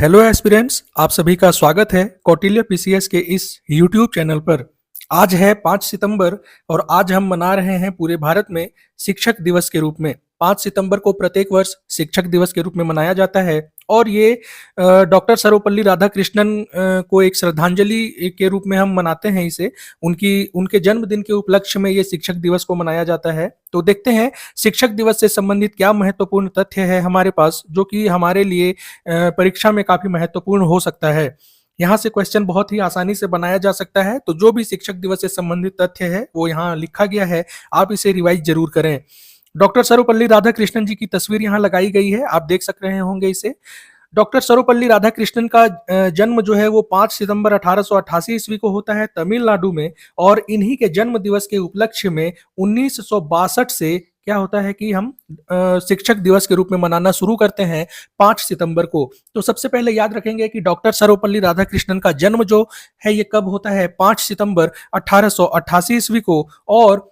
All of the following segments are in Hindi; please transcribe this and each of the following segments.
हेलो एस्पिरेंट्स, आप सभी का स्वागत है कौटिल्य पीसीएस के इस यूट्यूब चैनल पर। आज है 5 सितंबर और आज हम मना रहे हैं पूरे भारत में शिक्षक दिवस के रूप में। 5 सितंबर को प्रत्येक वर्ष शिक्षक दिवस के रूप में मनाया जाता है और ये डॉक्टर सर्वपल्ली राधाकृष्णन को एक श्रद्धांजलि के रूप में हम मनाते हैं इसे। उनके जन्मदिन के उपलक्ष्य में ये शिक्षक दिवस को मनाया जाता है। तो देखते हैं शिक्षक दिवस से संबंधित क्या महत्वपूर्ण तथ्य है हमारे पास, जो कि हमारे लिए परीक्षा में काफी महत्वपूर्ण हो सकता है। यहाँ से क्वेश्चन बहुत ही आसानी से बनाया जा सकता है। तो जो भी शिक्षक दिवस से संबंधित तथ्य है वो यहाँ लिखा गया है, आप इसे रिवाइज जरूर करें। डॉक्टर सर्वपल्ली राधाकृष्णन जी की तस्वीर यहाँ लगाई गई है, आप देख सक रहे होंगे इसे। डॉक्टर सर्वपल्ली राधाकृष्णन का जन्म जो है वो 5 सितंबर 1888 ईस्वी को होता है तमिलनाडु में, और इन्हीं के जन्म दिवस के उपलक्ष्य में 1962 से क्या होता है कि हम शिक्षक दिवस के रूप में मनाना शुरू करते हैं 5 सितंबर को। तो सबसे पहले याद रखेंगे कि डॉक्टर सर्वपल्ली राधाकृष्णन का जन्म जो है ये कब होता है, 5 सितंबर 1888 ईस्वी को। और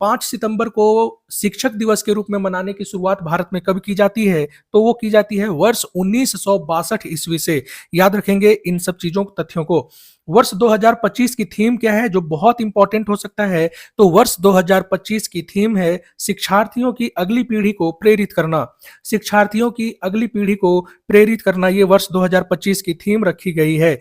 5 सितंबर को शिक्षक दिवस के रूप में मनाने की शुरुआत भारत में कब की जाती है, तो वो की जाती है वर्ष 1962 ईस्वी से। याद रखेंगे इन सब चीजों तथ्यों को। वर्ष 2025 की थीम क्या है जो बहुत इंपॉर्टेंट हो सकता है, तो वर्ष 2025 की थीम है शिक्षार्थियों की अगली पीढ़ी को प्रेरित करना। शिक्षार्थियों की अगली पीढ़ी को प्रेरित करना, ये वर्ष 2025 की थीम रखी गई है।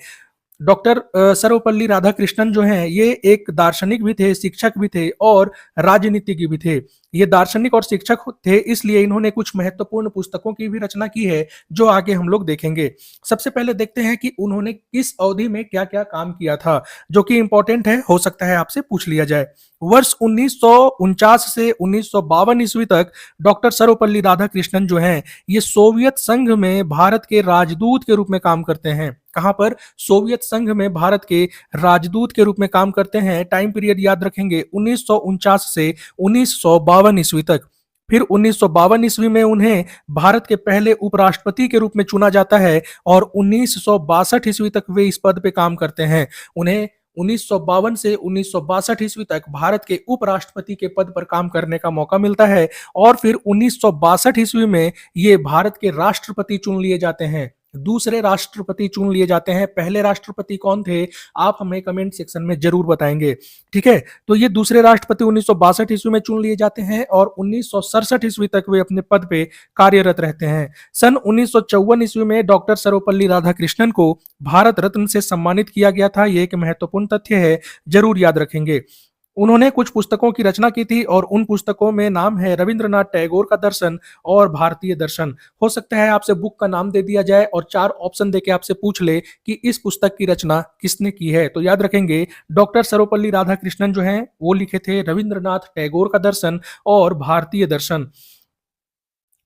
डॉक्टर सर्वपल्ली राधाकृष्णन जो हैं ये एक दार्शनिक भी थे, शिक्षक भी थे और राजनीतिज्ञ भी थे। ये दार्शनिक और शिक्षक थे, इसलिए इन्होंने कुछ महत्वपूर्ण पुस्तकों की भी रचना की है जो आगे हम लोग देखेंगे। सबसे पहले देखते हैं कि उन्होंने किस अवधि में क्या क्या काम किया था, जो कि इंपॉर्टेंट है, हो सकता है आपसे पूछ लिया जाए। वर्ष 1949 से 1952 ईस्वी तक डॉक्टर सर्वपल्ली राधाकृष्णन जो हैं ये सोवियत संघ में भारत के राजदूत के रूप में काम करते हैं। कहां पर? सोवियत संघ में भारत के राजदूत के रूप में काम करते हैं। टाइम पीरियड याद रखेंगे 1949 से 1952 ईस्वी तक। फिर 1952 ईस्वी में उन्हें भारत के पहले उपराष्ट्रपति के रूप में चुना जाता है और 1962 ईस्वी तक वे इस पद पे काम करते हैं। उन्हें 1952 से 1962 ईस्वी तक भारत के उपराष्ट्रपति के पद पर काम करने का मौका मिलता है और फिर 1962 ईस्वी में ये भारत के राष्ट्रपति चुन लिए जाते हैं। दूसरे राष्ट्रपति चुन लिए जाते हैं। पहले राष्ट्रपति कौन थे, आप हमें कमेंट सेक्शन में जरूर बताएंगे। ठीक है, तो ये दूसरे राष्ट्रपति 1962 ईस्वी में चुन लिए जाते हैं और 1967 ईस्वी तक वे अपने पद पे कार्यरत रहते हैं। सन 1954 ईस्वी में डॉक्टर सर्वपल्ली राधाकृष्णन को भारत रत्न से सम्मानित किया गया था। ये एक महत्वपूर्ण तथ्य है, जरूर याद रखेंगे। उन्होंने कुछ पुस्तकों की रचना की थी और उन पुस्तकों में नाम है रविंद्रनाथ टैगोर का दर्शन और भारतीय दर्शन। हो सकता है आपसे बुक का नाम दे दिया जाए और 4 ऑप्शन देके आपसे पूछ ले कि इस पुस्तक की रचना किसने की है, तो याद रखेंगे डॉक्टर सर्वपल्ली राधाकृष्णन जो हैं वो लिखे थे रविंद्रनाथ टैगोर का दर्शन और भारतीय दर्शन।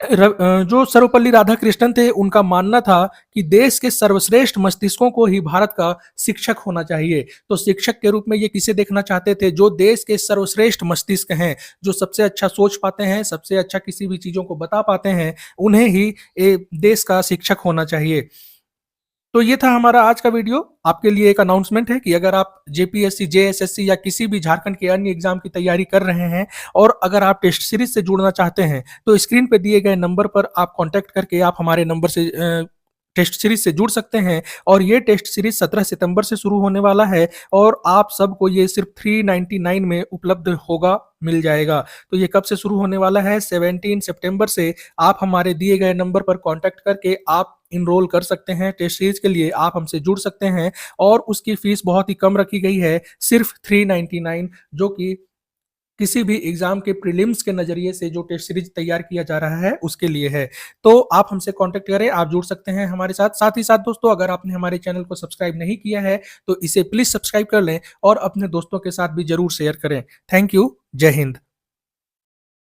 जो सर्वपल्ली राधाकृष्णन थे उनका मानना था कि देश के सर्वश्रेष्ठ मस्तिष्कों को ही भारत का शिक्षक होना चाहिए। तो शिक्षक के रूप में ये किसे देखना चाहते थे? जो देश के सर्वश्रेष्ठ मस्तिष्क हैं, जो सबसे अच्छा सोच पाते हैं, सबसे अच्छा किसी भी चीजों को बता पाते हैं, उन्हें ही देश का शिक्षक होना चाहिए। तो ये था हमारा आज का वीडियो। आपके लिए एक अनाउंसमेंट है कि अगर आप जेपीएससी, जेएसएससी या किसी भी झारखंड के अन्य एग्जाम की तैयारी कर रहे हैं और अगर आप टेस्ट सीरीज से जुड़ना चाहते हैं तो स्क्रीन पे दिए गए नंबर पर आप कांटेक्ट करके आप हमारे नंबर से टेस्ट सीरीज से जुड़ सकते हैं। और ये टेस्ट सीरीज 17 सितंबर से शुरू होने वाला है और आप सबको ये सिर्फ 399 में उपलब्ध होगा, मिल जाएगा। तो ये कब से शुरू होने वाला है? 17 सितंबर से। आप हमारे दिए गए नंबर पर कांटेक्ट करके आप इनरोल कर सकते हैं। टेस्ट सीरीज के लिए आप हमसे जुड़ सकते हैं और उसकी फीस बहुत ही कम रखी गई है, सिर्फ 399, जो कि किसी भी एग्जाम के प्रीलिम्स के नजरिए से जो टेस्ट सीरीज तैयार किया जा रहा है उसके लिए है। तो आप हमसे कांटेक्ट करें, आप जुड़ सकते हैं हमारे साथ। साथ ही साथ दोस्तों, अगर आपने हमारे चैनल को सब्सक्राइब नहीं किया है तो इसे प्लीज सब्सक्राइब कर लें और अपने दोस्तों के साथ भी जरूर शेयर करें। Thank you. जय हिंद।